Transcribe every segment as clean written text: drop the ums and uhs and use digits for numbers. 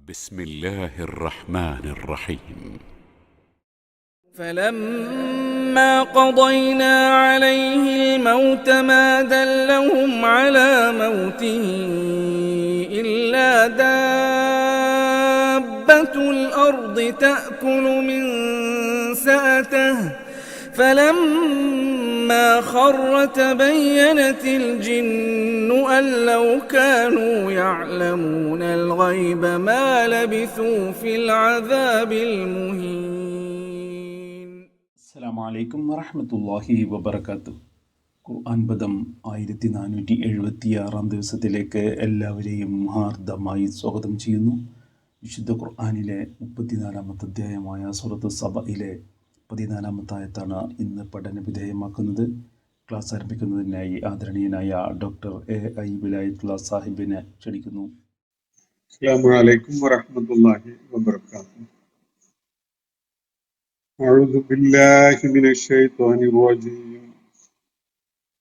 بسم الله الرحمن الرحيم. فلما قضينا عليه الموت ما دلهم على موته إلا دابة الأرض تأكل من سأته فلما خر تبينت الجن أن لو كانوا يعلمون الغيب ما لبثوا في العذاب المهين. അസ്സലാമു അലൈക്കും വറഹ്മത്തുള്ളാഹി വബറകാതുഹു. ഖുർആൻ പദം 1476 ദിവസത്തിലേക്ക് എല്ലാവരെയും ഹാർദമായി സ്വാഗതം ചെയ്യുന്നു. വിശുദ്ധ ഖുർആനിലെ 34-ാമത്തെ അധ്യായമായ സൂറത്ത് സബയിലെ 14-ാമത്തെ ആയത്താണ് ഇന്ന് പഠന വിധേയമാക്കുന്നത്. ക്ലാസ് ആരംഭിക്കുന്നതിനായി ആദരണീയനായ ഡോക്ടർ A.I. വിലായത്തുള്ള സാഹിബിനെ ക്ഷണിക്കുന്നു. അസ്സലാമു അലൈക്കും വറഹ്മത്തുള്ളാഹി വബറകാതുഹു. أعوذ بالله من الشيطان الرجيم.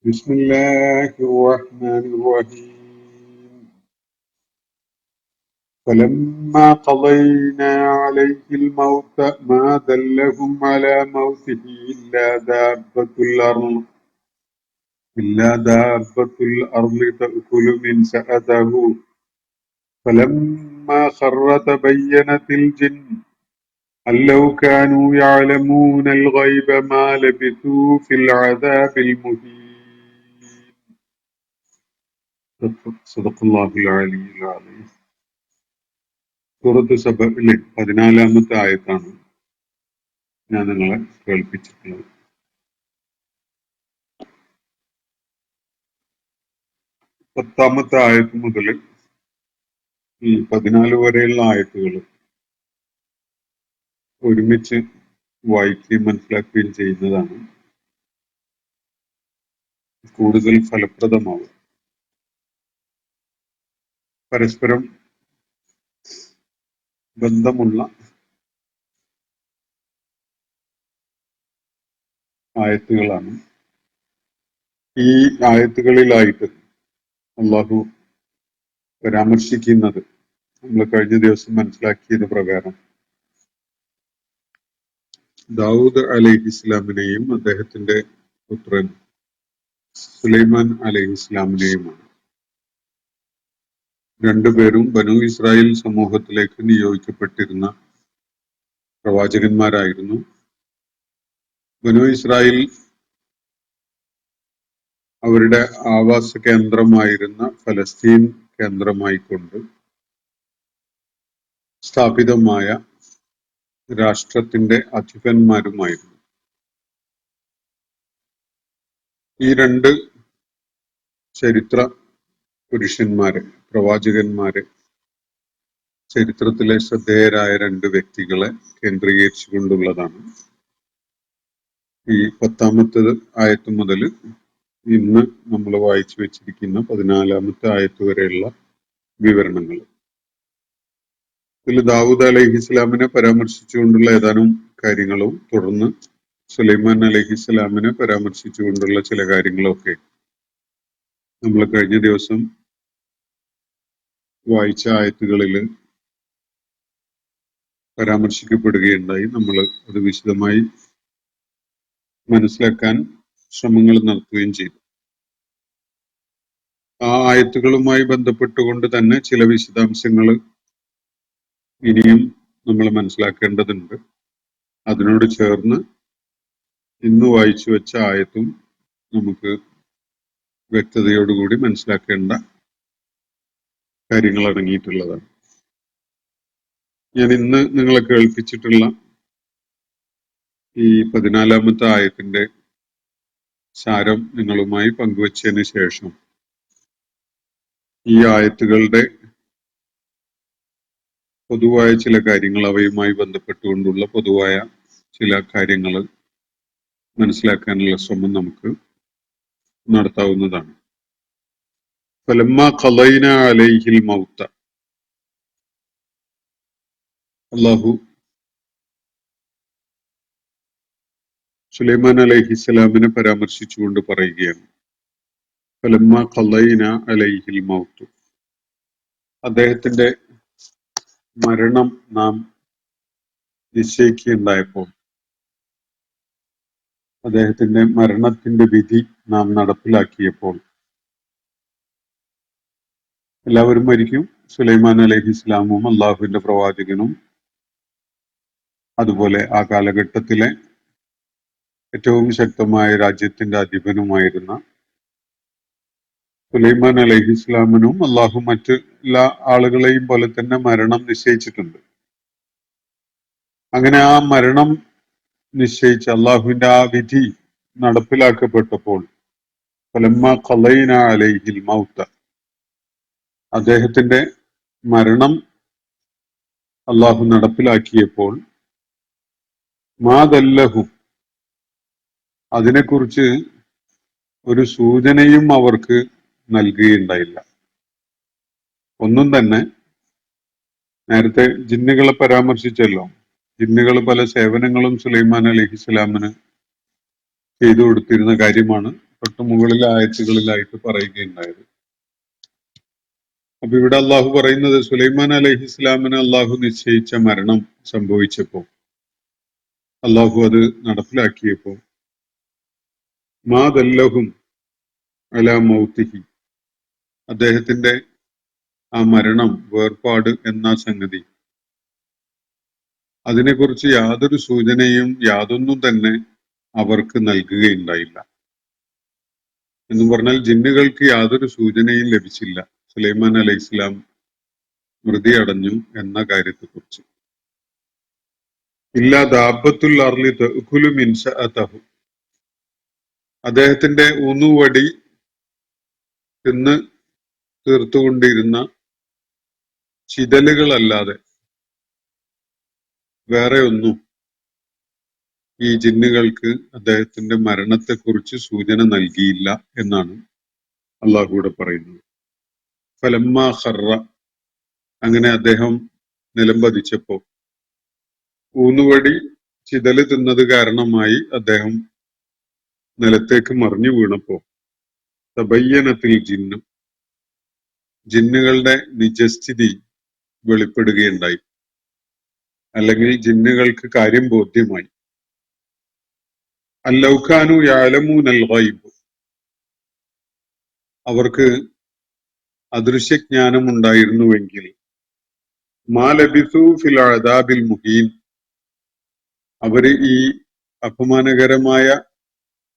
بسم الله الرحمن الرحيم. فلما قضينا عليه الموت ما دلهم على موته إلا دابة الأرض تأكل من سأته فلما خر تبينت الجن أن لو كانوا يعلمون الغيب ما لبثوا في العذاب المهين. صدق الله العلي العظيم. സൂറത്ത് സബയിലെ 14-ാമത്തെ ആയത്താണ് ഞാൻ നിങ്ങളെ കേൾപ്പിച്ചിട്ടുള്ളത്. 10-ാമത്തെ ആയത്ത് മുതൽ ഈ 14 വരെയുള്ള ആയത്തുകൾ ഒരുമിച്ച് വായിക്കുകയും മനസ്സിലാക്കുകയും ചെയ്യുന്നതാണ് കൂടുതൽ ഫലപ്രദമാവുക. പരസ്പരം ബന്ധമുള്ള ആയത്തുകളാണ്. ഈ ആയത്തുകളിലായിട്ട് അള്ളാഹു പരാമർശിക്കുന്നത് നമ്മൾ കഴിഞ്ഞ ദിവസം മനസ്സിലാക്കിയത് പ്രകാരം ദാവൂദ് അലൈഹിസ്ലാമിനെയും അദ്ദേഹത്തിന്റെ പുത്രൻ സുലൈമാൻ അലൈഹിസ്ലാമിനെയുമാണ്. രണ്ടുപേരും ബനൂ ഇസ്രായേൽ സമൂഹത്തിലേക്ക് നിയോഗിക്കപ്പെട്ടിരുന്ന പ്രവാചകന്മാരായിരുന്നു. ബനൂ ഇസ്രായേൽ അവരുടെ ആവാസ കേന്ദ്രമായിരുന്ന ഫലസ്തീൻ കേന്ദ്രമായിക്കൊണ്ട് സ്ഥാപിതമായ രാഷ്ട്രത്തിന്റെ അധിപന്മാരുമായിരുന്നു. ഈ രണ്ട് ചരിത്ര പുരുഷന്മാരെ, പ്രവാചകന്മാരെ, ചരിത്രത്തിലെ ശ്രദ്ധേയരായ രണ്ട് വ്യക്തികളെ കേന്ദ്രീകരിച്ചുകൊണ്ടുള്ളതാണ് ഈ 10-ാമത്തെ ആയത്ത് മുതൽ ഇന്ന് നമ്മൾ വായിച്ചു വെച്ചിരിക്കുന്ന 14-ാമത്തെ ആയത്ത് വരെയുള്ള വിവരണങ്ങൾ. ഇതിൽ ദാവൂദ് അലൈഹിസ്ലാമിനെ പരാമർശിച്ചുകൊണ്ടുള്ള ഏതാനും കാര്യങ്ങളും തുടർന്ന് സുലൈമാൻ അലൈഹിസ്ലാമിനെ പരാമർശിച്ചുകൊണ്ടുള്ള ചില കാര്യങ്ങളൊക്കെ നമ്മൾ കഴിഞ്ഞ ദിവസം വായിച്ച ആയത്തുകളിൽ പരാമർശിക്കപ്പെടുകയുണ്ടായി. നമ്മൾ അത് വിശദമായി മനസ്സിലാക്കാൻ ശ്രമങ്ങൾ നടത്തുകയും ചെയ്തു. ആ ആയത്തുകളുമായി ബന്ധപ്പെട്ടുകൊണ്ട് തന്നെ ചില വിശദാംശങ്ങൾ ഇനിയും നമ്മൾ മനസ്സിലാക്കേണ്ടതുണ്ട്. അതിനോട് ചേർന്ന് ഇന്ന് വായിച്ചു വെച്ച ആയത്തും നമുക്ക് വ്യക്തതയോടുകൂടി മനസ്സിലാക്കേണ്ട കാര്യങ്ങൾ അടങ്ങിയിട്ടുള്ളതാണ്. ഞാൻ ഇന്ന് നിങ്ങളെ കേൾപ്പിച്ചിട്ടുള്ള ഈ 14-ാമത്തെ ആയത്തിന്റെ സാരം നിങ്ങളുമായി പങ്കുവച്ചതിന് ശേഷം ഈ ആയത്തുകളുടെ പൊതുവായ ചില കാര്യങ്ങൾ, അവയുമായി ബന്ധപ്പെട്ടുകൊണ്ടുള്ള പൊതുവായ ചില കാര്യങ്ങൾ മനസ്സിലാക്കാനുള്ള ശ്രമം നമുക്ക് നടത്താവുന്നതാണ്. ഫലമ്മ ഖളൈന അലൈഹിൽ മൗത, അല്ലാഹു സുലൈമാൻ അലൈഹിസ്സലാമിനെ പരാമർശിച്ചുകൊണ്ട് പറയുകയാണ്. ഫലമ്മ ഖളൈന അലൈഹിൽ മൗത്ത്, അദ്ദേഹത്തിന്റെ മരണം നാം നിശ്ചയിക്കുകയുണ്ടായപ്പോൾ, അദ്ദേഹത്തിന്റെ മരണത്തിന്റെ വിധി നാം നടപ്പിലാക്കിയപ്പോൾ, എല്ലാവരും മരിക്കും. സുലൈമാൻ അലൈഹിസ്ലാമും അള്ളാഹുവിന്റെ പ്രവാചകനും അതുപോലെ ആ കാലഘട്ടത്തിലെ ഏറ്റവും ശക്തമായ രാജ്യത്തിന്റെ അധിപനുമായിരുന്ന സുലൈമാൻ അലൈഹിസ്ലാമിനും അള്ളാഹു മറ്റ് എല്ലാ ആളുകളെയും പോലെ തന്നെ മരണം നിശ്ചയിച്ചിട്ടുണ്ട്. അങ്ങനെ ആ മരണം നിശ്ചയിച്ച അള്ളാഹുവിന്റെ ആ വിധി നടപ്പിലാക്കപ്പെട്ടപ്പോൾ ഫലമ്മ ഖളൈന അലൈഹിൽ മൗത, അദ്ദേഹത്തിന്റെ മരണം അള്ളാഹു നടപ്പിലാക്കിയപ്പോൾ മാദല്ലഹു, അതിനെക്കുറിച്ച് ഒരു സൂചനയും അവർക്ക് നൽകുകയുണ്ടായില്ല. ഒന്നും തന്നെ. നേരത്തെ ജിന്നുകളെ പരാമർശിച്ചല്ലോ. ജിന്നുകൾ പല സേവനങ്ങളും സുലൈമാൻ അലൈഹിസ്സലാമിന് ചെയ്തു കൊടുത്തിരുന്ന കാര്യമാണ് തൊട്ടു മുകളിലെ ആയത്തുകളിലായിട്ട് പറയുകയുണ്ടായത്. അപ്പൊ ഇവിടെ അള്ളാഹു പറയുന്നത്, സുലൈമാൻ അലൈഹിസ്സലാമിന് അള്ളാഹു നിശ്ചയിച്ച മരണം സംഭവിച്ചപ്പോ, അള്ളാഹു അത് നടപ്പിലാക്കിയപ്പോ, മാദല്ലഹും അലാ മൗതിഹി, അദ്ദേഹത്തിന്റെ ആ മരണം, വേർപാട് എന്ന സംഗതി, അതിനെക്കുറിച്ച് യാതൊരു സൂചനയും യാതൊന്നും തന്നെ അവർക്ക് നൽകുകയുണ്ടായില്ല. എന്ന് പറഞ്ഞാൽ ജിന്നുകൾക്ക് യാതൊരു സൂചനയും ലഭിച്ചില്ല സുലൈമാൻ അലൈഹി ഇസ്ലാം മൃതി അടഞ്ഞു എന്ന കാര്യത്തെക്കുറിച്ച്. ഇല്ലാ ദാബത്തുൽ അർളി തഅകുലു മിൻ ശഅതഹു, അദ്ദേഹത്തിന്റെ ഊന്നുവടി തിന്ന് തീർത്തുകൊണ്ടിരുന്ന ചിതലുകളല്ലാതെ വേറെ ഒന്നും ഈ ജിന്നുകൾക്ക് അദ്ദേഹത്തിന്റെ മരണത്തെക്കുറിച്ച് സൂചന നൽകിയില്ല എന്നാണ് അള്ളാഹുവിടെ പറയുന്നത്. ഫലമ്മ ഖറ, അങ്ങനെ അദ്ദേഹം നിലംപതിച്ചപ്പോ, ഊന്നുവടി ചിതല് തിന്നത് കാരണമായി അദ്ദേഹം നിലത്തേക്ക് മറിഞ്ഞു വീണപ്പോ, തബയ്യനത്തിൽ ജിന്നു, ജിന്നുകളുടെ നിജസ്ഥിതി വെളിപ്പെടുകയുണ്ടായി, അല്ലെങ്കിൽ ജിന്നുകൾക്ക് കാര്യം ബോധ്യമായി. അല്ലൗഖാനു യഅലമൂനൽ ഗൈബ്, അവർക്ക് അദൃശ്യജ്ഞാനം ഉണ്ടായിരുന്നുവെങ്കിൽ, മാ ലബിസു ഫിൽ അദാബിൽ മുഹീൻ, അവര് ഈ അപമാനകരമായ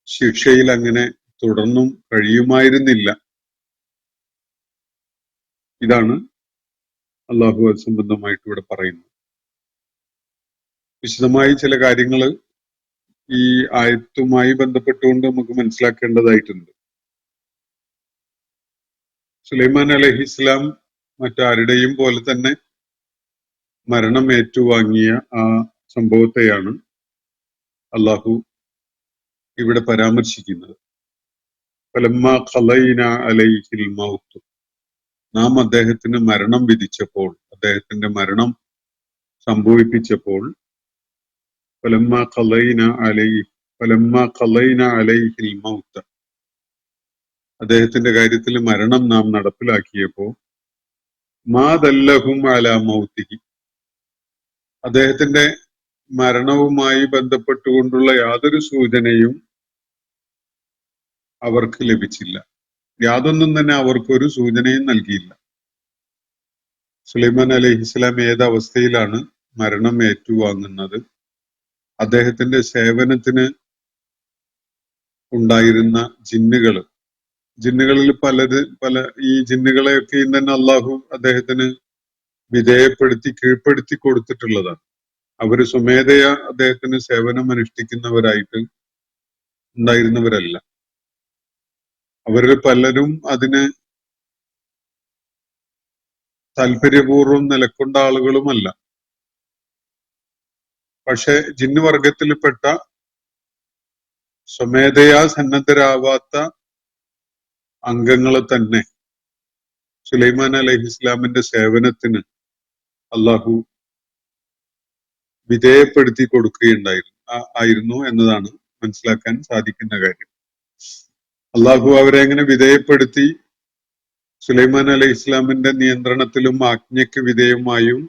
ശിക്ഷയിൽ അങ്ങനെ തുടർന്നും കഴിയുമായിരുന്നില്ല. ഇതാണ് അള്ളാഹു അത് സംബന്ധമായിട്ട് ഇവിടെ പറയുന്നത്. വിശദമായി ചില കാര്യങ്ങൾ ഈ ആയത്തുമായി ബന്ധപ്പെട്ടുകൊണ്ട് നമുക്ക് മനസ്സിലാക്കേണ്ടതായിട്ടുണ്ട്. സുലൈമാൻ അലൈഹിസ്ലാം മറ്റാരുടെയും പോലെ തന്നെ മരണം ഏറ്റുവാങ്ങിയ ആ സംഭവത്തെയാണ് അള്ളാഹു ഇവിടെ പരാമർശിക്കുന്നത്. ഫലമ്മ ഖളൈന അലൈഹിൽ മൗത്ത്, നാം അദ്ദേഹത്തിന് മരണം വിധിച്ചപ്പോൾ, അദ്ദേഹത്തിന്റെ മരണം സംഭവിപ്പിച്ചപ്പോൾ, ഫലമ്മ ഖളൈന അലൈഹിൽ മൗത്ത്, അദ്ദേഹത്തിന്റെ കാര്യത്തിൽ മരണം നാം നടപ്പിലാക്കിയപ്പോ, മാദല്ലഹും അലാ മൗതിഹി, അദ്ദേഹത്തിന്റെ മരണവുമായി ബന്ധപ്പെട്ടുകൊണ്ടുള്ള യാതൊരു സൂചനയും അവർക്ക് ലഭിച്ചില്ല. യാതൊന്നും തന്നെ അവർക്കൊരു സൂചനയും നൽകിയില്ല. സുലൈമാൻ അലൈഹിസ്സലാം ഏതവസ്ഥയിലാണ് മരണം ഏറ്റുവാങ്ങുന്നത്, അദ്ദേഹത്തിന്റെ സേവനത്തിന് ഉണ്ടായിരുന്ന ജിന്നുകളിൽ പല ഈ ജിന്നുകളെയൊക്കെയും തന്നെ അള്ളാഹു അദ്ദേഹത്തിന് വിധേയപ്പെടുത്തി കീഴ്പ്പെടുത്തി കൊടുത്തിട്ടുള്ളതാണ്. അവര് സ്വമേധയാ അദ്ദേഹത്തിന് സേവനം അനുഷ്ഠിക്കുന്നവരായിട്ട് ഉണ്ടായിരുന്നവരല്ല. അവരിൽ പലരും അതിന് താല്പര്യപൂർവ്വം നിലക്കൊണ്ട ആളുകളുമല്ല. പക്ഷെ ജിന്നുവർഗത്തിൽപ്പെട്ട സ്വമേധയാ സന്നദ്ധരാവാത്ത അംഗങ്ങളെ തന്നെ സുലൈമാൻ അലൈഹിസ്ലാമിന്റെ സേവനത്തിന് അള്ളാഹു വിധേയപ്പെടുത്തി കൊടുക്കുകയുണ്ടായിരുന്നു എന്നതാണ് മനസ്സിലാക്കാൻ സാധിക്കുന്ന കാര്യം. അള്ളാഹു അവരെ എങ്ങനെ വിധേയപ്പെടുത്തി സുലൈമാൻ അലൈഹി ഇസ്ലാമിന്റെ നിയന്ത്രണത്തിലും ആജ്ഞയ്ക്ക് വിധേയമായും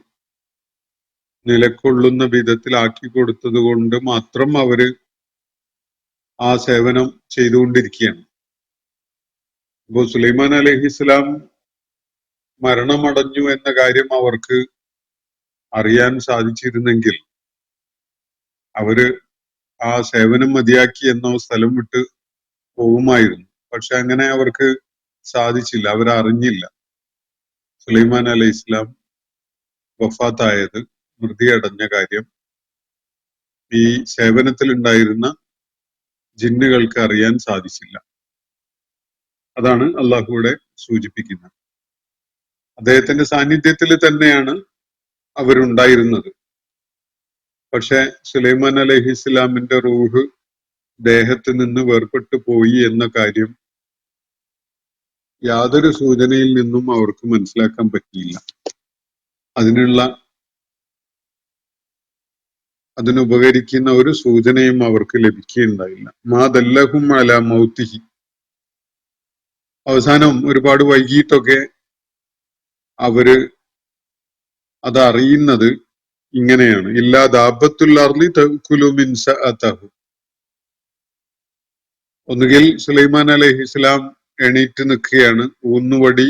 നിലക്കൊള്ളുന്ന വിധത്തിലാക്കി കൊടുത്തത് കൊണ്ട് മാത്രം അവര് ആ സേവനം ചെയ്തുകൊണ്ടിരിക്കുകയാണ്. അപ്പോ സുലൈമാൻ അലൈഹിസ്സലാം മരണമടഞ്ഞു എന്ന കാര്യം അവർക്ക് അറിയാൻ സാധിച്ചിരുന്നെങ്കിൽ അവര് ആ സേവനം മതിയാക്കി എന്നോ സ്ഥലം വിട്ട് പോകുമായിരുന്നു. പക്ഷെ അങ്ങനെ അവർക്ക് സാധിച്ചില്ല, അവരറിഞ്ഞില്ല സുലൈമാൻ അലൈഹി ഇസ്ലാം വഫാത്തായത്, മൃതിയടഞ്ഞ കാര്യം ഈ സേവനത്തിൽ ഉണ്ടായിരുന്ന ജിന്നുകൾക്ക് അറിയാൻ സാധിച്ചില്ല. അതാണ് അള്ളാഹുവിടെ സൂചിപ്പിക്കുന്നത്. അദ്ദേഹത്തിന്റെ സാന്നിധ്യത്തിൽ തന്നെയാണ് അവരുണ്ടായിരുന്നത്. പക്ഷെ സുലൈമാൻ അലൈഹി ഇസ്ലാമിന്റെ റൂഹ് ദേഹത്ത് നിന്ന് വേർപെട്ടു പോയി എന്ന കാര്യം യാതൊരു സൂചനയിൽ നിന്നും അവർക്ക് മനസ്സിലാക്കാൻ പറ്റിയില്ല. അതിനുപകരിക്കുന്ന ഒരു സൂചനയും അവർക്ക് ലഭിക്കുകയുണ്ടായില്ല. മാദല്ലഹും അലാ മൗതിഹി. അവസാനം ഒരുപാട് വൈകിട്ടൊക്കെ അവര് അതറിയുന്നത് ഇങ്ങനെയാണ്. ഇല്ലാ ദാബത്തുൽ അർളി തഅകുലു മിൻ സഅതഹു. ഒന്നുകിൽ സുലൈമാൻ അലൈഹി ഇസ്ലാം എണീറ്റ് നിൽക്കുകയാണ്, ഊന്നുവടി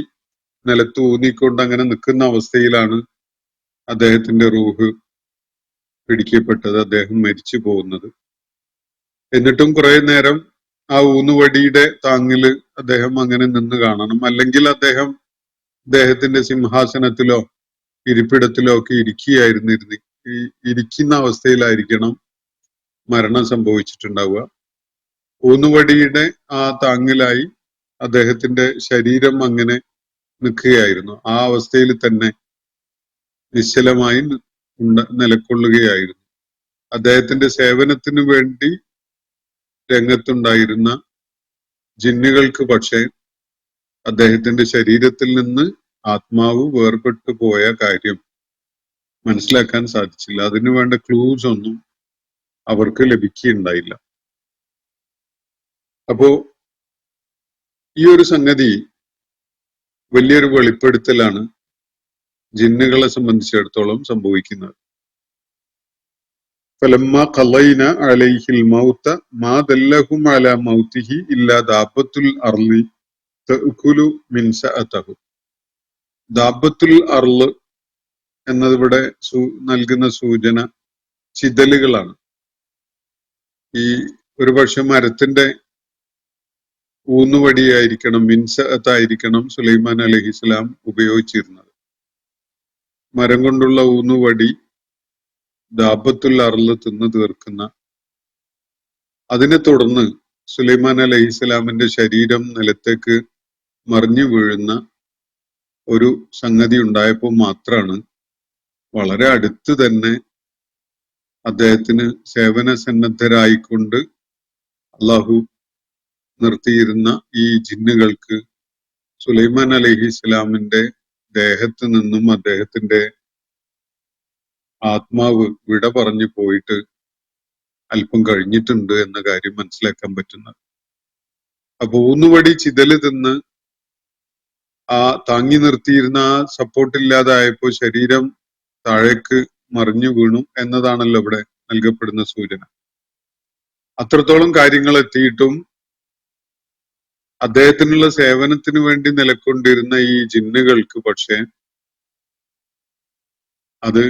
നിലത്ത് ഊന്നിക്കൊണ്ട് അങ്ങനെ നിൽക്കുന്ന അവസ്ഥയിലാണ് അദ്ദേഹത്തിന്റെ റൂഹ് പിടിക്കപ്പെട്ടത്, അദ്ദേഹം മരിച്ചു പോകുന്നത്. എന്നിട്ടും കുറെ നേരം ആ ഊന്നുവടിയുടെ താങ്ങില് അദ്ദേഹം അങ്ങനെ നിന്ന് കാണണം. അല്ലെങ്കിൽ അദ്ദേഹത്തിന്റെ സിംഹാസനത്തിലോ ഇരിപ്പിടത്തിലോ ഒക്കെ ഇരിക്കുന്ന അവസ്ഥയിലായിരിക്കണം മരണം സംഭവിച്ചിട്ടുണ്ടാവുക. ഊന്നുവടിയുടെ ആ താങ്ങിലായി അദ്ദേഹത്തിന്റെ ശരീരം അങ്ങനെ നിൽക്കുകയായിരുന്നു. ആ അവസ്ഥയിൽ തന്നെ നിശ്ചലമായി നിലകൊള്ളുകയായിരുന്നു. അദ്ദേഹത്തിന്റെ സേവനത്തിന് വേണ്ടി രംഗത്തുണ്ടായിരുന്ന ജിന്നുകൾക്ക് പക്ഷേ അദ്ദേഹത്തിന്റെ ശരീരത്തിൽ നിന്ന് ആത്മാവ് വേർപെട്ടു പോയ കാര്യം മനസ്സിലാക്കാൻ സാധിച്ചില്ല. അതിനു വേണ്ട ക്ലൂസ് ഒന്നും അവർക്ക് ലഭിക്കുകയുണ്ടായില്ല. അപ്പോ ഈ ഒരു സംഗതി വലിയൊരു വെളിപ്പെടുത്തലാണ് ജിന്നുകളെ സംബന്ധിച്ചിടത്തോളം സംഭവിക്കുന്നത്. ഫലമ്മ ഖളൈന അലൈഹിൽ മൗത മാ ദല്ലഹും അലാ മൗതിഹി ഇല്ലാ ദാബത്തുൽ അർളി തഅകുലു മിൻ സഅതഹു. ദാബത്തുൽ അർള് എന്നതിവിടെ നൽകുന്ന സൂചന ചിതലുകളാണ്. ഈ ഒരുപക്ഷെ മരത്തിന്റെ ഊന്നുവടിയായിരിക്കണം, മിൻസഅത്തായിരിക്കണം സുലൈമാൻ അലൈഹി ഇസ്ലാം ഉപയോഗിച്ചിരുന്നത്. മരം കൊണ്ടുള്ള ഊന്നുവടി ദാബത്തുൽ അർള് തിന്നു തീർക്കുന്ന, അതിനെ തുടർന്ന് സുലൈമാൻ അലൈഹി ഇസ്ലാമിന്റെ ശരീരം നിലത്തേക്ക് മറിഞ്ഞു വീഴുന്ന ഒരു സംഗതി ഉണ്ടായപ്പോൾ മാത്രമാണ് വളരെ അടുത്ത് തന്നെ അദ്ദേഹത്തിന് സേവന സന്നദ്ധരായിക്കൊണ്ട് അള്ളാഹു നിർത്തിയിരുന്ന ഈ ജിന്നുകൾക്ക് സുലൈമാൻ അലൈഹി ഇസ്ലാമിന്റെ ദേഹത്ത് നിന്നും അദ്ദേഹത്തിന്റെ ആത്മാവ് വിട പറഞ്ഞു പോയിട്ട് അല്പം കഴിഞ്ഞിട്ടുണ്ട് എന്ന കാര്യം മനസ്സിലാക്കാൻ പറ്റുന്നത്. അപ്പൊ ഊന്നുവടി ചിതല് തിന്ന് ആ താങ്ങി നിർത്തിയിരുന്ന ആ സപ്പോർട്ട് ഇല്ലാതായപ്പോ ശരീരം താഴേക്ക് മറിഞ്ഞു വീണു എന്നതാണല്ലോ ഇവിടെ നൽകപ്പെടുന്ന സൂചന. അത്രത്തോളം കാര്യങ്ങൾ എത്തിയിട്ടും അദ്ദേഹത്തിനുള്ള സേവനത്തിന് വേണ്ടി നിലകൊണ്ടിരുന്ന ഈ ജിന്നുകൾക്ക് പക്ഷെ അത്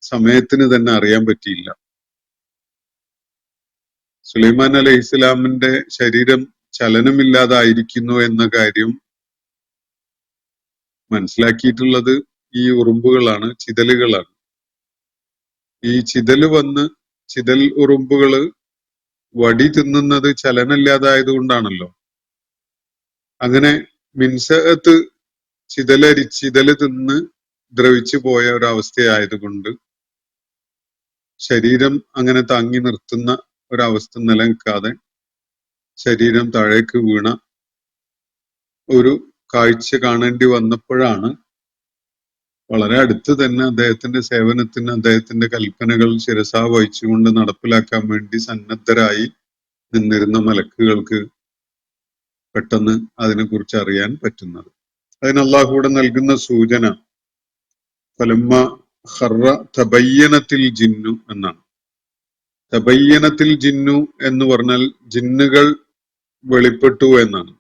സമയത്തിന് തന്നെ അറിയാൻ പറ്റിയില്ല. സുലൈമാൻ അലൈഹി ഇസ്ലാമിന്റെ ശരീരം ചലനമില്ലാതായിരിക്കുന്നു എന്ന കാര്യം മനസ്സിലാക്കിയിട്ടുള്ളത് ഈ ഉറുമ്പുകളാണ്, ചിതലുകളാണ്. ഈ ചിതൽ ഉറുമ്പുകള് വടി തിന്നുന്നത് ചലനമില്ലാതായത് കൊണ്ടാണല്ലോ. അങ്ങനെ മിൻസഅത്ത് ചിതല് തിന്ന് ദ്രവിച്ചു പോയ ഒരവസ്ഥയായതുകൊണ്ട് ശരീരം അങ്ങനെ താങ്ങി നിർത്തുന്ന ഒരവസ്ഥ നിലനിൽക്കാതെ ശരീരം താഴേക്ക് വീണ ഒരു കാഴ്ച കാണേണ്ടി വന്നപ്പോഴാണ് വളരെ അടുത്ത് തന്നെ അദ്ദേഹത്തിന്റെ സേവനത്തിന്, അദ്ദേഹത്തിന്റെ കൽപ്പനകൾ ശിരസാ വഹിച്ചുകൊണ്ട് നടപ്പിലാക്കാൻ വേണ്ടി സന്നദ്ധരായി നിന്നിരുന്ന മലക്കുകൾക്ക് പെട്ടെന്ന് അതിനെക്കുറിച്ച് അറിയാൻ പറ്റുന്നത്. അതിന് അള്ളാഹു ഇവിടെ നൽകുന്ന സൂചന ഫലമ്മ ഖറ തബയ്യനത്തിൽ ജിന്നു എന്നാണ്. തബയ്യനത്തിൽ ജിന്നു എന്ന് പറഞ്ഞാൽ ജിന്നുകൾ വെളിപ്പെട്ടു എന്നാണ്.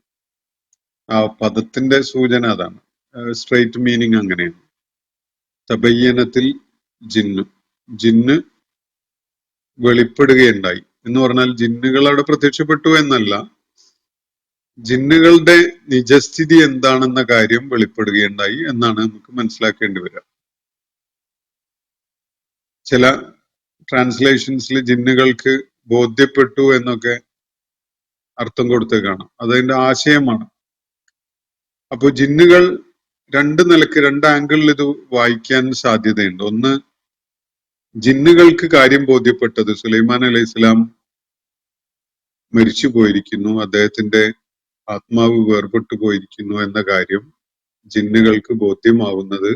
ആ പദത്തിന്റെ സൂചന അതാണ്. സ്ട്രൈറ്റ് മീനിങ് അങ്ങനെയാണ്. തബയ്യനത്തിൽ ജിന്നു, ജിന്ന് വെളിപ്പെടുകയുണ്ടായി എന്ന് പറഞ്ഞാൽ ജിന്നുകൾ അവിടെ പ്രത്യക്ഷപ്പെട്ടു എന്നല്ല, ജിന്നുകളുടെ നിജസ്ഥിതി എന്താണെന്ന കാര്യം വെളിപ്പെടുകയുണ്ടായി എന്നാണ് നമുക്ക് മനസ്സിലാക്കേണ്ടി വരിക. ചില ട്രാൻസ്ലേഷൻസിൽ ജിന്നുകൾക്ക് ബോധ്യപ്പെട്ടു എന്നൊക്കെ അർത്ഥം കൊടുത്ത് കാണാം. അതതിന്റെ ആശയമാണ്. അപ്പൊ ജിന്നുകൾ രണ്ട് നിലക്ക്, രണ്ട് ആംഗിളിൽ ഇത് വായിക്കാൻ സാധ്യതയുണ്ട്. ഒന്ന്, ജിന്നുകൾക്ക് കാര്യം ബോധ്യപ്പെട്ടത് സുലൈമാൻ അലൈഹി സ്വലാം മരിച്ചു പോയിരിക്കുന്നു, അദ്ദേഹത്തിന്റെ ആത്മാവ് വേർപെട്ടു പോയിരിക്കുന്നു എന്ന കാര്യം ജിന്നുകൾക്ക് ബോധ്യമാവുന്നത്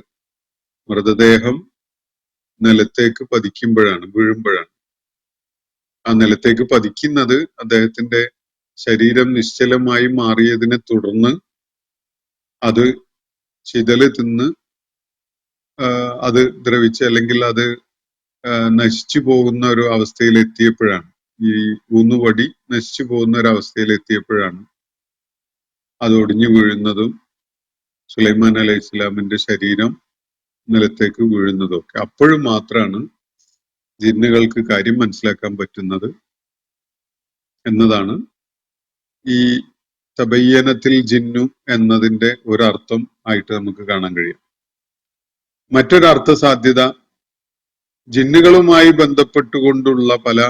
മൃതദേഹം നിലത്തേക്ക് പതിക്കുമ്പോഴാണ്, വീഴുമ്പോഴാണ്. ആ നിലത്തേക്ക് പതിക്കുന്നത് അദ്ദേഹത്തിന്റെ ശരീരം നിശ്ചലമായി മാറിയതിനെ തുടർന്ന് അത് ചിതല് തിന്ന് അത് ദ്രവിച്ച് അല്ലെങ്കിൽ അത് നശിച്ചു പോകുന്ന ഒരു അവസ്ഥയിൽ എത്തിയപ്പോഴാണ്, ഈ ഊന്നുവടി നശിച്ചു പോകുന്ന ഒരു അവസ്ഥയിൽ എത്തിയപ്പോഴാണ് അത് ഒടിഞ്ഞു വീഴുന്നതും സുലൈമാൻ അലൈഹി ഇസ്ലാമിന്റെ ശരീരം നിലത്തേക്ക് വീഴുന്നതും ഒക്കെ. അപ്പോഴും മാത്രമാണ് ജിന്നുകൾക്ക് കാര്യം മനസ്സിലാക്കാൻ പറ്റുന്നത് എന്നതാണ് ഈ തബയ്യനത്തിൽ ജിന്നു എന്നതിന്റെ ഒരർത്ഥം ആയിട്ട് നമുക്ക് കാണാൻ കഴിയും. മറ്റൊരർത്ഥ സാധ്യത, ജിന്നുകളുമായി ബന്ധപ്പെട്ടുകൊണ്ടുള്ള പല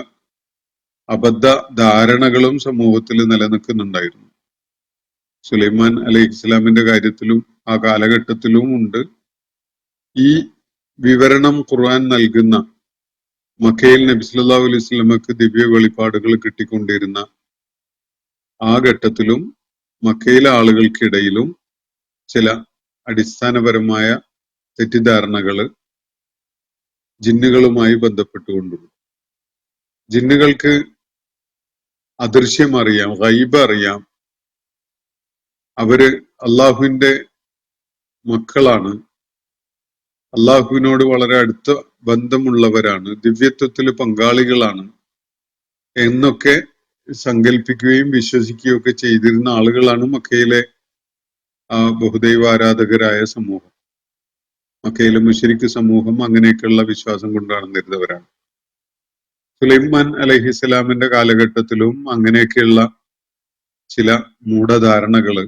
അബദ്ധ ധാരണകളും സമൂഹത്തിൽ നിലനിൽക്കുന്നുണ്ടായിരുന്നു. സുലൈമാൻ അലൈഹി ഇസ്ലാമിന്റെ കാര്യത്തിലും ആ കാലഘട്ടത്തിലും ഉണ്ട്. ഈ വിവരണം ഖുർആൻ നൽകുന്ന മക്കയിൽ നബി സല്ലല്ലാഹു അലൈഹി വസല്ലമക്ക് ദിവ്യ വെളിപ്പാടുകൾ കിട്ടിക്കൊണ്ടിരുന്ന ആ ഘട്ടത്തിലും മക്കയിലെ ആളുകൾക്കിടയിലും ചില അടിസ്ഥാനപരമായ തെറ്റിദ്ധാരണകള് ജിന്നുകളുമായി ബന്ധപ്പെട്ടുകൊണ്ടുള്ളു. ജിന്നുകൾക്ക് അദൃശ്യം അറിയാം, ഗൈബ് അറിയാം, അവര് അള്ളാഹുവിന്റെ മക്കളാണ്, അള്ളാഹുവിനോട് വളരെ അടുത്ത ബന്ധമുള്ളവരാണ്, ദിവ്യത്വത്തിൽ പങ്കാളികളാണ് എന്നൊക്കെ സങ്കല്പിക്കുകയും വിശ്വസിക്കുകയും ഒക്കെ ചെയ്തിരുന്ന ആളുകളാണ് മക്കയിലെ ബഹുദൈവാരാധകരായ സമൂഹം. മക്കയിലെ മുശ്രിക്ക് സമൂഹം അങ്ങനെയൊക്കെയുള്ള വിശ്വാസം കൊണ്ട് നടന്നിരുന്നവരാണ്. സുലൈമാൻ അലൈഹിസ്സലാമിന്റെ കാലഘട്ടത്തിലും അങ്ങനെയൊക്കെയുള്ള ചില മൂഢധാരണകള്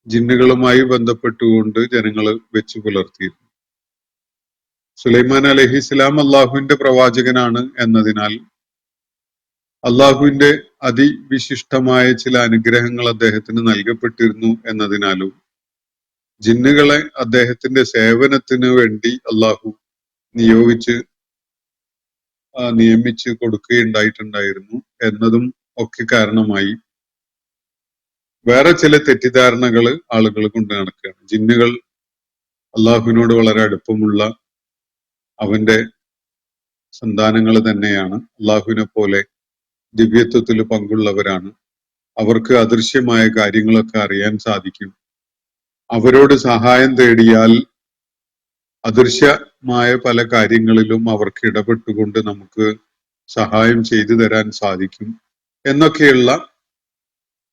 ജിന്നുകളുമായി ബന്ധപ്പെട്ടുകൊണ്ട് ജനങ്ങള് വെച്ചു പുലർത്തിയിരുന്നു. സുലൈമാൻ അലൈഹിസ്സലാം അള്ളാഹുവിന്റെ പ്രവാചകനാണ് എന്നതിനാൽ അള്ളാഹുവിന്റെ അതിവിശിഷ്ടമായ ചില അനുഗ്രഹങ്ങൾ അദ്ദേഹത്തിന് നൽകപ്പെട്ടിരുന്നു എന്നതിനാലും ജിന്നുകളെ അദ്ദേഹത്തിന്റെ സേവനത്തിന് വേണ്ടി അള്ളാഹു നിയമിച്ച് കൊടുക്കുകയുണ്ടായിട്ടുണ്ടായിരുന്നു എന്നതും ഒക്കെ കാരണമായി വേറെ ചില തെറ്റിദ്ധാരണകൾ ആളുകൾ കൊണ്ട് നടക്കുകയാണ്. ജിന്നുകൾ അള്ളാഹുവിനോട് വളരെ അടുപ്പമുള്ള അവന്റെ സന്താനങ്ങൾ തന്നെയാണ്, അള്ളാഹുവിനെ പോലെ ദിവ്യത്വത്തിൽ പങ്കുള്ളവരാണ്, അവർക്ക് അദൃശ്യമായ കാര്യങ്ങളൊക്കെ അറിയാൻ സാധിക്കും, അവരോട് സഹായം തേടിയാൽ അദൃശ്യമായ പല കാര്യങ്ങളിലും അവർക്ക് ഇടപെട്ടുകൊണ്ട് നമുക്ക് സഹായം ചെയ്തു തരാൻ സാധിക്കും എന്നൊക്കെയുള്ള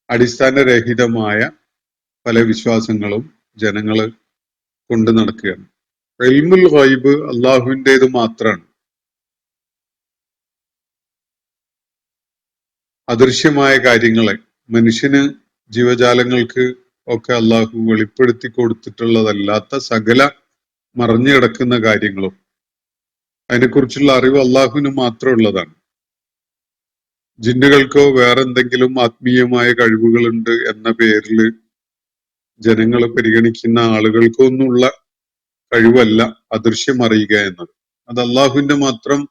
അടിസ്ഥാനരഹിതമായ പല വിശ്വാസങ്ങളും ജനങ്ങള് കൊണ്ട് നടക്കുകയാണ്. ഇൽമുൽ ഗൈബ് അള്ളാഹുവിൻ്റെത് മാത്രമാണ്. അദൃശ്യമായ കാര്യങ്ങളെ മനുഷ്യന്, ജീവജാലങ്ങൾക്ക് ഒക്കെ അള്ളാഹു വെളിപ്പെടുത്തി കൊടുത്തിട്ടുള്ളതല്ലാത്ത സകല മറഞ്ഞു കിടക്കുന്ന കാര്യങ്ങളും അതിനെക്കുറിച്ചുള്ള അറിവ് അള്ളാഹുവിന് മാത്രമുള്ളതാണ്. ജിന്നുകൾക്കോ വേറെ എന്തെങ്കിലും ആത്മീയമായ കഴിവുകളുണ്ട് എന്ന പേരിൽ ജനങ്ങൾ പരിഗണിക്കുന്ന ആളുകൾക്കോ ഒന്നുള്ള കഴിവല്ല അദൃശ്യം അറിയുക എന്നത്. അത് അള്ളാഹുവിന്റെ മാത്രം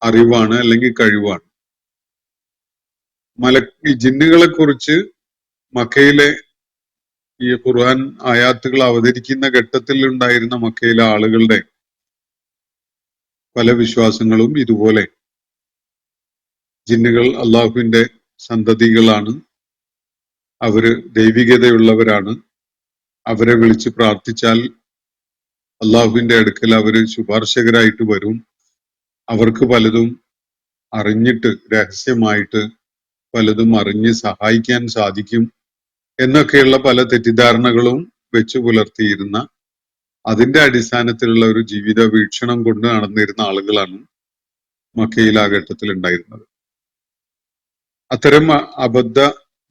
അറിവാണ് അല്ലെങ്കിൽ കഴിവാണ്. ഈ ജിന്നുകളെ കുറിച്ച് മക്കയിലെ ഈ ഖുർആൻ ആയാത്തുകൾ അവതരിക്കുന്ന ഘട്ടത്തിൽ ഉണ്ടായിരുന്ന മക്കയിലെ ആളുകളുടെ പല വിശ്വാസങ്ങളും ഇതുപോലെ ജിന്നുകൾ അള്ളാഹുവിന്റെ സന്തതികളാണ്, അവര് ദൈവികതയുള്ളവരാണ്, അവരെ വിളിച്ച് പ്രാർത്ഥിച്ചാൽ അള്ളാഹുവിന്റെ അടുക്കൽ അവര് ശുപാർശകരായിട്ട് വരും. അവർക്ക് പലതും അറിഞ്ഞിട്ട് രഹസ്യമായിട്ട് പലതും അറിഞ്ഞ് സഹായിക്കാൻ സാധിക്കും എന്നൊക്കെയുള്ള പല തെറ്റിദ്ധാരണകളും വെച്ചു പുലർത്തിയിരുന്ന, അതിന്റെ അടിസ്ഥാനത്തിലുള്ള ഒരു ജീവിത വീക്ഷണം കൊണ്ട് നടന്നിരുന്ന ആളുകളാണ് മക്കയിൽ ആ ഘട്ടത്തിൽ ഉണ്ടായിരുന്നത്. അത്തരം അബദ്ധ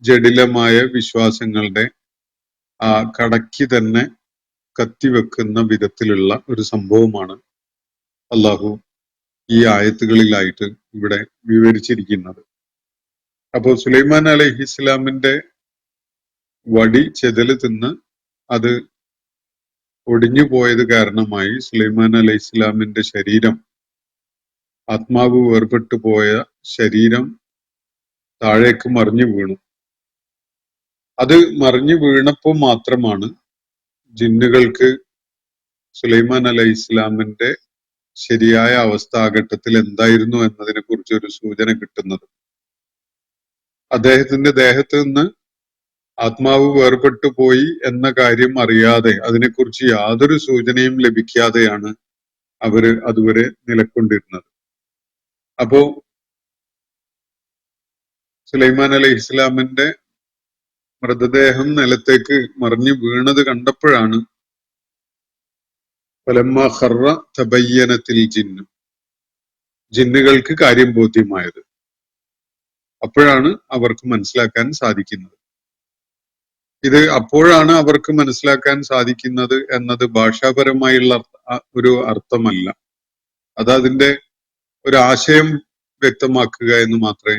ജഡിലമായ വിശ്വാസങ്ങളുടെ ആ കടക്കി തന്നെ കത്തിവെക്കുന്ന വിധത്തിലുള്ള ഒരു സംഭവമാണ് അള്ളാഹു ഈ ആയത്തുകളിലായിട്ട് ഇവിടെ വിവരിച്ചിരിക്കുന്നത്. അപ്പോൾ സുലൈമാൻ അലൈഹിസ്ലാമിന്റെ വടി ചെതല് തിന്ന് അത് ഒടിഞ്ഞു പോയത് കാരണമായി സുലൈമാൻ അലൈഹിസ്ലാമിന്റെ ശരീരം, ആത്മാവ് വേർപെട്ടു പോയ ശരീരം താഴേക്ക് മറിഞ്ഞു വീണു. അത് മറിഞ്ഞു വീണപ്പോൾ മാത്രമാണ് ജിന്നുകൾക്ക് സുലൈമാൻ അലൈഹിസ്ലാമിന്റെ ശരിയായ അവസ്ഥ ആ ഘട്ടത്തിൽ എന്തായിരുന്നു എന്നതിനെ കുറിച്ച് ഒരു സൂചന കിട്ടുന്നത്. അദ്ദേഹത്തിന്റെ ദേഹത്ത് നിന്ന് ആത്മാവ് വേർപെട്ടു പോയി എന്ന കാര്യം അറിയാതെ, അതിനെക്കുറിച്ച് യാതൊരു സൂചനയും ലഭിക്കാതെയാണ് അവര് അതുവരെ നിലക്കൊണ്ടിരുന്നത്. അപ്പോ സുലൈമാൻ അലൈഹി ഇസ്ലാമിന്റെ മൃതദേഹം നിലത്തേക്ക് മറിഞ്ഞു വീണത് കണ്ടപ്പോഴാണ് ഫലമ്മ ഖറ തബയ്യനത്തിൽ ജിന്നു, ജിന്നുകൾക്ക് കാര്യം ബോധ്യമായത്. അപ്പോഴാണ് അവർക്ക് മനസ്സിലാക്കാൻ സാധിക്കുന്നത്. ഇത് അപ്പോഴാണ് അവർക്ക് മനസ്സിലാക്കാൻ സാധിക്കുന്നത് എന്നത് ഭാഷാപരമായുള്ള ഒരു അർത്ഥമല്ല. അത് അതിന്റെ ഒരു ആശയം വ്യക്തമാക്കുക എന്ന് മാത്രമേ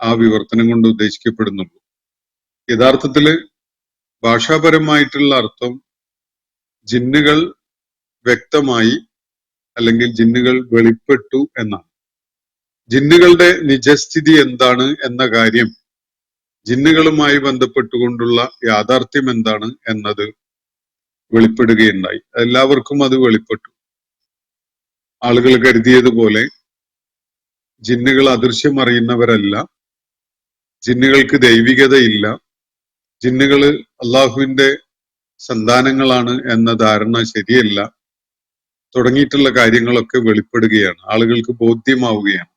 ആ വിവർത്തനം കൊണ്ട് ഉദ്ദേശിക്കപ്പെടുന്നുള്ളൂ. യഥാർത്ഥത്തില് ഭാഷാപരമായിട്ടുള്ള അർത്ഥം ജിന്നുകൾ വ്യക്തമായി അല്ലെങ്കിൽ ജിന്നുകൾ വെളിപ്പെട്ടു എന്നാണ്. ജിന്നുകളുടെ നിജസ്ഥിതി എന്താണ് എന്ന കാര്യം, ജിന്നുകളുമായി ബന്ധപ്പെട്ടുകൊണ്ടുള്ള യാഥാർത്ഥ്യം എന്താണ് എന്നത് വെളിപ്പെടുകയുണ്ടായി. എല്ലാവർക്കും അത് വെളിപ്പെട്ടു. ആളുകൾ കരുതിയതുപോലെ ജിന്നുകൾ അദൃശ്യം അറിയുന്നവരല്ല, ജിന്നുകൾക്ക് ദൈവികതയില്ല, ജിന്നുകള് അള്ളാഹുവിന്റെ സന്താനങ്ങളാണ് എന്ന ധാരണ ശരിയല്ല തുടങ്ങിയിട്ടുള്ള കാര്യങ്ങളൊക്കെ വെളിപ്പെടുകയാണ്, ആളുകൾക്ക് ബോധ്യമാവുകയാണ്.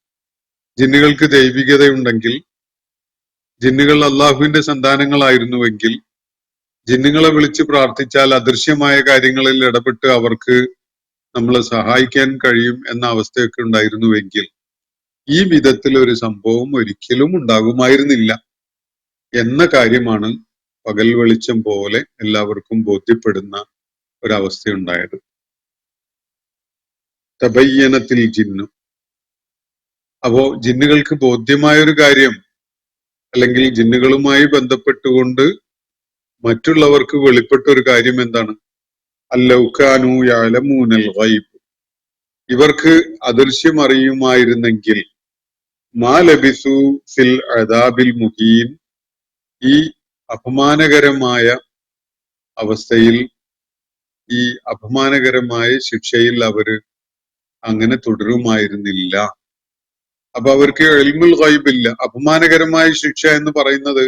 ജിന്നുകൾക്ക് ദൈവികതയുണ്ടെങ്കിൽ, ജിന്നുകൾ അള്ളാഹുവിന്റെ സന്താനങ്ങളായിരുന്നുവെങ്കിൽ, ജിന്നുകളെ വിളിച്ച് പ്രാർത്ഥിച്ചാൽ അദൃശ്യമായ കാര്യങ്ങളിൽ ഇടപെട്ട് അവർക്ക് നമ്മളെ സഹായിക്കാൻ കഴിയും എന്ന അവസ്ഥയൊക്കെ ഉണ്ടായിരുന്നുവെങ്കിൽ ഈ വിധത്തിൽ ഒരു സംഭവം ഒരിക്കലും ഉണ്ടാകുമായിരുന്നില്ല എന്ന കാര്യമാണ് പകൽ വെളിച്ചം പോലെ എല്ലാവർക്കും ബോധ്യപ്പെടുന്ന ഒരവസ്ഥയുണ്ടായത്. തബയ്യനത്തിൽ ജിന്നു. അപ്പോ ജിന്നുകൾക്ക് ബോധ്യമായ ഒരു കാര്യം, അല്ലെങ്കിൽ ജിന്നുകളുമായി ബന്ധപ്പെട്ടുകൊണ്ട് മറ്റുള്ളവർക്ക് വെളിപ്പെട്ട ഒരു കാര്യം എന്താണ്? അല്ലൗകാനു യഅലമൂനൽ ഗൈബ്, ഇവർക്ക് അദൃശ്യം അറിയുമായിരുന്നെങ്കിൽ മാ ലബിസു ഫിൽ അദാബിൽ മുഹീൻ, ഈ അപമാനകരമായ അവസ്ഥയിൽ, ഈ അപമാനകരമായ ശിക്ഷയിൽ അവര് അങ്ങനെ തുടരുമായിരുന്നില്ല. അപ്പൊ അവർക്ക് ഇൽമുൽ ഗൈബ് ഇല്ല. അപമാനകരമായ ശിക്ഷ എന്ന് പറയുന്നത്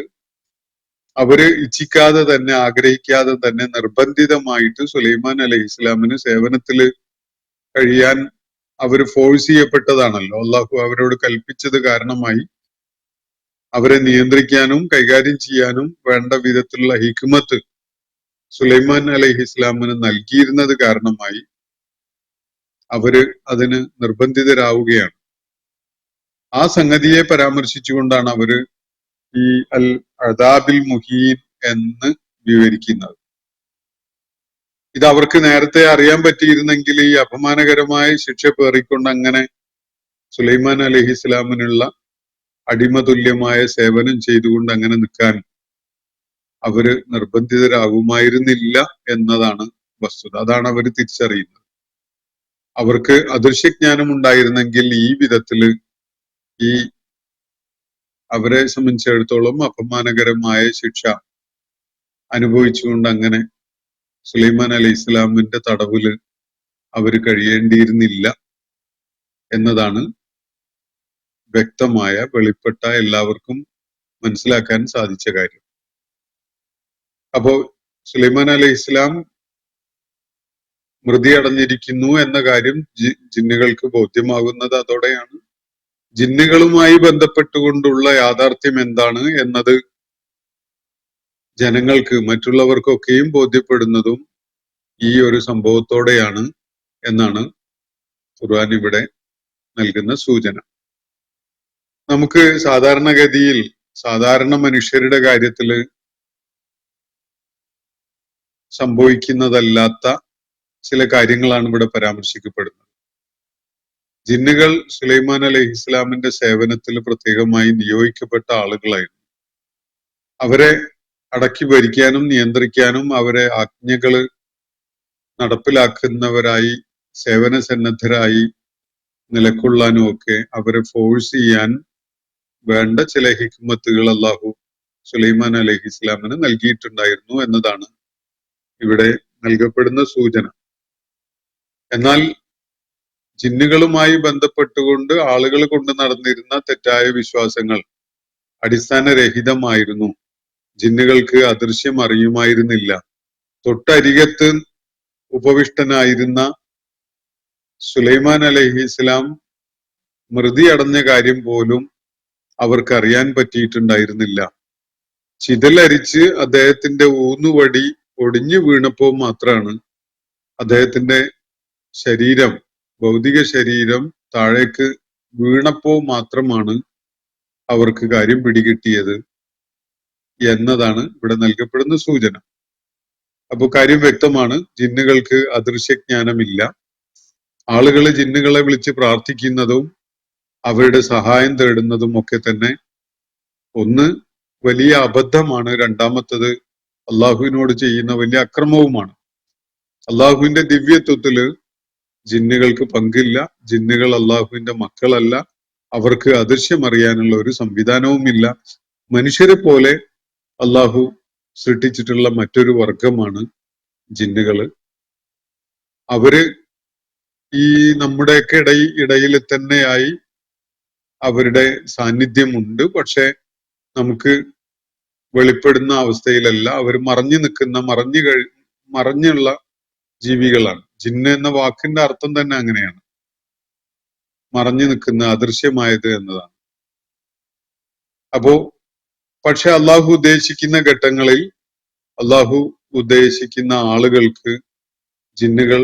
അവര് ഇച്ഛിക്കാതെ തന്നെ, ആഗ്രഹിക്കാതെ തന്നെ നിർബന്ധിതമായിട്ട് സുലൈമാൻ അലൈഹി ഇസ്ലാമിന് സേവനത്തിൽ കഴിയാൻ അവര് ഫോഴ്സ് ചെയ്യപ്പെട്ടതാണല്ലോ. അള്ളാഹു അവരോട് കൽപ്പിച്ചത് കാരണമായി അവരെ നിയന്ത്രിക്കാനും കൈകാര്യം ചെയ്യാനും വേണ്ട വിധത്തിലുള്ള ഹിക്മത്ത് സുലൈമാൻ അലൈഹി ഇസ്ലാമിന് നൽകിയിരുന്നത് കാരണമായി അവര് അതിന് നിർബന്ധിതരാവുകയാണ്. ആ സംഗതിയെ പരാമർശിച്ചുകൊണ്ടാണ് അവര് ഈ അൽ അദാബിൽ മുഹീൻ എന്ന് വിവരിക്കുന്നത്. ഇത് അവർക്ക് നേരത്തെ അറിയാൻ പറ്റിയിരുന്നെങ്കിൽ ഈ അപമാനകരമായ ശിക്ഷ പേറിക്കൊണ്ട് അങ്ങനെ സുലൈമാൻ അലൈഹി ഇസ്ലാമിനുള്ള അടിമതുല്യമായ സേവനം ചെയ്തുകൊണ്ട് അങ്ങനെ നിൽക്കാൻ അവര് നിർബന്ധിതരാകുമായിരുന്നില്ല എന്നതാണ് വസ്തുത. അതാണ് അവർ തിരിച്ചറിയുന്നത്. അവർക്ക് അദൃശ്യജ്ഞാനം ഉണ്ടായിരുന്നെങ്കിൽ ഈ വിധത്തില് ഈ അവരെ സംബന്ധിച്ചിടത്തോളം അപമാനകരമായ ശിക്ഷ അനുഭവിച്ചുകൊണ്ട് അങ്ങനെ സുലൈമാൻ അലൈഹി ഇസ്ലാമിന്റെ തടവില് അവര് കഴിയേണ്ടിയിരുന്നില്ല എന്നതാണ് വ്യക്തമായ, വെളിപ്പെട്ട, എല്ലാവർക്കും മനസ്സിലാക്കാൻ സാധിച്ച കാര്യം. അപ്പോ സുലൈമാൻ അലൈഹി ഇസ്ലാം മൃതി അടഞ്ഞിരിക്കുന്നു എന്ന കാര്യം ജിന്നുകൾക്ക് ബോധ്യമാകുന്നത് അതോടെയാണ്. ജിന്നുകളുമായി ബന്ധപ്പെട്ടുകൊണ്ടുള്ള യാഥാർത്ഥ്യം എന്താണ് എന്നത് ജനങ്ങൾക്ക് മറ്റുള്ളവർക്കൊക്കെയും ബോധ്യപ്പെടുന്നതും ഈ ഒരു സംഭവത്തോടെയാണ് എന്നാണ് ഖുർആൻ ഇവിടെ നൽകുന്ന സൂചന. നമുക്ക് സാധാരണഗതിയിൽ സാധാരണ മനുഷ്യരുടെ കാര്യത്തിൽ സംഭവിക്കുന്നതല്ലാത്ത ചില കാര്യങ്ങളാണ് ഇവിടെ പരാമർശിക്കപ്പെടുന്നത്. ജിന്നുകൾ സുലൈമാൻ അലൈഹി ഇസ്ലാമിന്റെ സേവനത്തിൽ പ്രത്യേകമായി നിയോഗിക്കപ്പെട്ട ആളുകളായിരുന്നു. അവരെ അടക്കി ഭരിക്കാനും നിയന്ത്രിക്കാനും അവരെ ആജ്ഞകള് നടപ്പിലാക്കുന്നവരായി സേവന സന്നദ്ധരായി നിലകൊള്ളാനും ഒക്കെ അവരെ ഫോഴ്സ് ചെയ്യാൻ വേണ്ട ചില ഹിക്മത്തുകൾ അല്ലാഹു സുലൈമാൻ അലൈഹി ഇസ്ലാമിന് നൽകിയിട്ടുണ്ടായിരുന്നു എന്നതാണ് ഇവിടെ നൽകപ്പെടുന്ന സൂചന. എന്നാൽ ജിന്നുകളുമായി ബന്ധപ്പെട്ടുകൊണ്ട് ആളുകൾ കൊണ്ട് നടന്നിരുന്ന തെറ്റായ വിശ്വാസങ്ങൾ അടിസ്ഥാനരഹിതമായിരുന്നു. ജിന്നുകൾക്ക് അദൃശ്യം അറിയുമായിരുന്നില്ല. തൊട്ടരികത്ത് ഉപവിഷ്ടനായിരുന്ന സുലൈമാൻ അലൈഹി ഇസ്ലാം മൃതി അടഞ്ഞ കാര്യം പോലും അവർക്ക് അറിയാൻ പറ്റിയിട്ടുണ്ടായിരുന്നില്ല. ചിതലരിച്ച് അദ്ദേഹത്തിന്റെ ഊന്നുവടി ഒടിഞ്ഞു വീണപ്പോൾ മാത്രമാണ് അദ്ദേഹത്തിന്റെ ശരീരം, ഭൗതിക ശരീരം താഴേക്ക് വീണപ്പോ മാത്രമാണ് അവർക്ക് കാര്യം പിടികിട്ടിയത് എന്നതാണ് ഇവിടെ നൽകപ്പെടുന്ന സൂചന. അപ്പൊ കാര്യം വ്യക്തമാണ്, ജിന്നുകൾക്ക് അദൃശ്യജ്ഞാനമില്ല. ആളുകൾ ജിന്നുകളെ വിളിച്ച് പ്രാർത്ഥിക്കുന്നതും അവരുടെ സഹായം തേടുന്നതും ഒക്കെ തന്നെ ഒന്ന് വലിയ അബദ്ധമാണ്, രണ്ടാമത്തത് അള്ളാഹുവിനോട് ചെയ്യുന്ന വലിയ അക്രമവുമാണ്. അള്ളാഹുവിന്റെ ദിവ്യത്വത്തില് ജിന്നുകൾക്ക് പങ്കില്ല. ജിന്നുകൾ അള്ളാഹുവിന്റെ മക്കളല്ല. അവർക്ക് അദൃശ്യം അറിയാനുള്ള ഒരു സംവിധാനവുമില്ല. മനുഷ്യരെ പോലെ അള്ളാഹു സൃഷ്ടിച്ചിട്ടുള്ള മറ്റൊരു വർഗമാണ് ജിന്നുകള്. അവര് ഈ നമ്മുടെയൊക്കെ ഇടയിൽ തന്നെയായി അവരുടെ സാന്നിധ്യമുണ്ട്. പക്ഷെ നമുക്ക് വെളിപ്പെടുന്ന അവസ്ഥയിലല്ല. അവർ മറഞ്ഞുള്ള ജീവികളാണ്. ജിന്ന് എന്ന വാക്കിന്റെ അർത്ഥം തന്നെ അങ്ങനെയാണ്, മറഞ്ഞു നിൽക്കുന്ന, അദൃശ്യമായത് എന്നതാണ്. അപ്പോ പക്ഷെ അള്ളാഹു ഉദ്ദേശിക്കുന്ന ഘട്ടങ്ങളിൽ അള്ളാഹു ഉദ്ദേശിക്കുന്ന ആളുകൾക്ക് ജിന്നുകൾ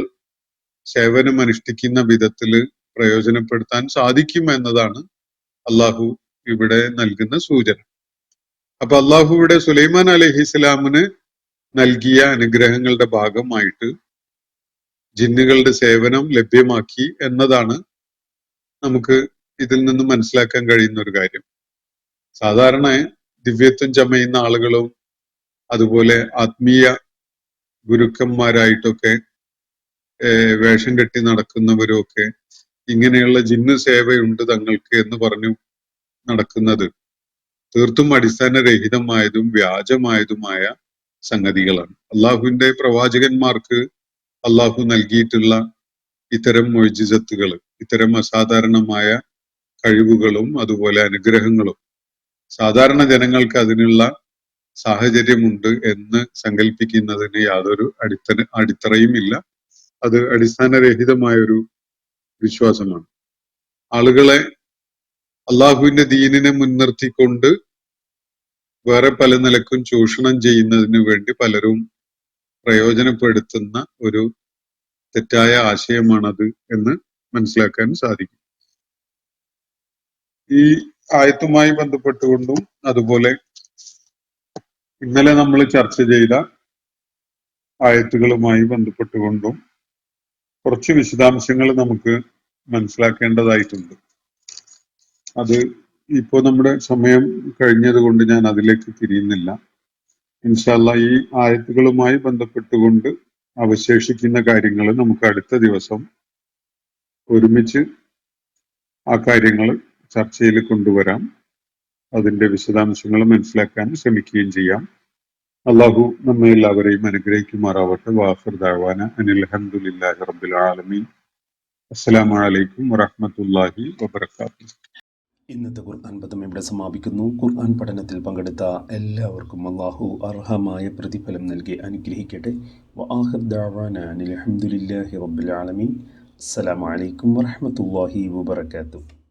സേവനം അനുഷ്ഠിക്കുന്ന വിധത്തില് പ്രയോജനപ്പെടുത്താൻ സാധിക്കും എന്നതാണ് അള്ളാഹു ഇവിടെ നൽകുന്ന സൂചന. അപ്പൊ അള്ളാഹു ഇവിടെ സുലൈമാൻ അലൈഹി ഇസ്ലാമിന് നൽകിയ അനുഗ്രഹങ്ങളുടെ ഭാഗമായിട്ട് ജിന്നുകളുടെ സേവനം ലഭ്യമാക്കി എന്നതാണ് നമുക്ക് ഇതിൽ നിന്ന് മനസ്സിലാക്കാൻ കഴിയുന്ന ഒരു കാര്യം. സാധാരണ ദിവ്യത്വം ചമയുന്ന ആളുകളും അതുപോലെ ആത്മീയ ഗുരുക്കന്മാരായിട്ടൊക്കെ വേഷം കെട്ടി നടക്കുന്നവരും ഒക്കെ ഇങ്ങനെയുള്ള ജിന്ന് സേവയുണ്ട് തങ്ങൾക്ക് എന്ന് പറഞ്ഞു നടക്കുന്നത് തീർത്തും അടിസ്ഥാനരഹിതമായതും വ്യാജമായതുമായ സംഗതികളാണ്. അള്ളാഹുവിന്റെ പ്രവാചകന്മാർക്ക് അള്ളാഹു നൽകിയിട്ടുള്ള ഇത്തരം മൊയ്ജിസത്തുകൾ, ഇത്തരം അസാധാരണമായ കഴിവുകളും അതുപോലെ അനുഗ്രഹങ്ങളും സാധാരണ ജനങ്ങൾക്ക് അതിനുള്ള സാഹചര്യമുണ്ട് എന്ന് സങ്കല്പിക്കുന്നതിന് യാതൊരു അടിത്തറയുമില്ല. അത് അടിസ്ഥാനരഹിതമായ ഒരു വിശ്വാസമാണ്. ആളുകളെ അള്ളാഹുവിന്റെ ദീനിനെ മുൻനിർത്തിക്കൊണ്ട് വേറെ പല നിലക്കും ചൂഷണം ചെയ്യുന്നതിന് വേണ്ടി പലരും പ്രയോജനപ്പെടുത്തുന്ന ഒരു തെറ്റായ ആശയമാണത് എന്ന് മനസ്സിലാക്കാൻ സാധിക്കും. ഈ ആയത്തുമായി ബന്ധപ്പെട്ടുകൊണ്ടും അതുപോലെ ഇന്നലെ നമ്മൾ ചർച്ച ചെയ്ത ആയത്തുകളുമായി ബന്ധപ്പെട്ടുകൊണ്ടും കുറച്ച് വിശദാംശങ്ങൾ നമുക്ക് മനസ്സിലാക്കേണ്ടതായിട്ടുണ്ട്. അത് ഇപ്പോൾ നമ്മുടെ സമയം കഴിഞ്ഞത് കൊണ്ട് ഞാൻ അതിലേക്ക് തിരിയുന്നില്ല. ഇൻഷാ അല്ലാഹ് ഈ ആയത്തുകളുമായി ബന്ധപ്പെട്ടുകൊണ്ട് അവശേഷിക്കുന്ന കാര്യങ്ങൾ നമുക്ക് അടുത്ത ദിവസം ഒരുമിച്ച് ആ കാര്യങ്ങൾ ചർച്ചയിൽ കൊണ്ടുവരാം. അതിന്റെ വിശദാംശങ്ങൾ മനസ്സിലാക്കാൻ ശ്രമിക്കുകയും ചെയ്യാം. അള്ളാഹു നമ്മെ എല്ലാവരെയും അനുഗ്രഹിക്കുമാറാവട്ടെ. വാഖിർ ദഅവാന അനിൽ ഹംദുലില്ലാഹി റബ്ബിൽ ആലമീൻ. അസ്സലാമു അലൈക്കും വറഹ്മത്തുള്ളാഹി വബറകാതുഹു. ഇന്നത്തെ ഖുർആൻ പദം ഇവിടെ സമാപിക്കുന്നു. ഖുർആൻ പഠനത്തിൽ പങ്കെടുത്ത എല്ലാവർക്കും അല്ലാഹു അർഹമായ പ്രതിഫലം നൽകി അനുഗ്രഹിക്കട്ടെ. വആഖിർ ദഅവാനാ അനിൽ ഹംദുലില്ലാഹി റബ്ബിൽ ആലമീൻ. അസ്സലാമു അലൈക്കും വറഹ്മത്തുള്ളാഹി വബറകാതുഹു.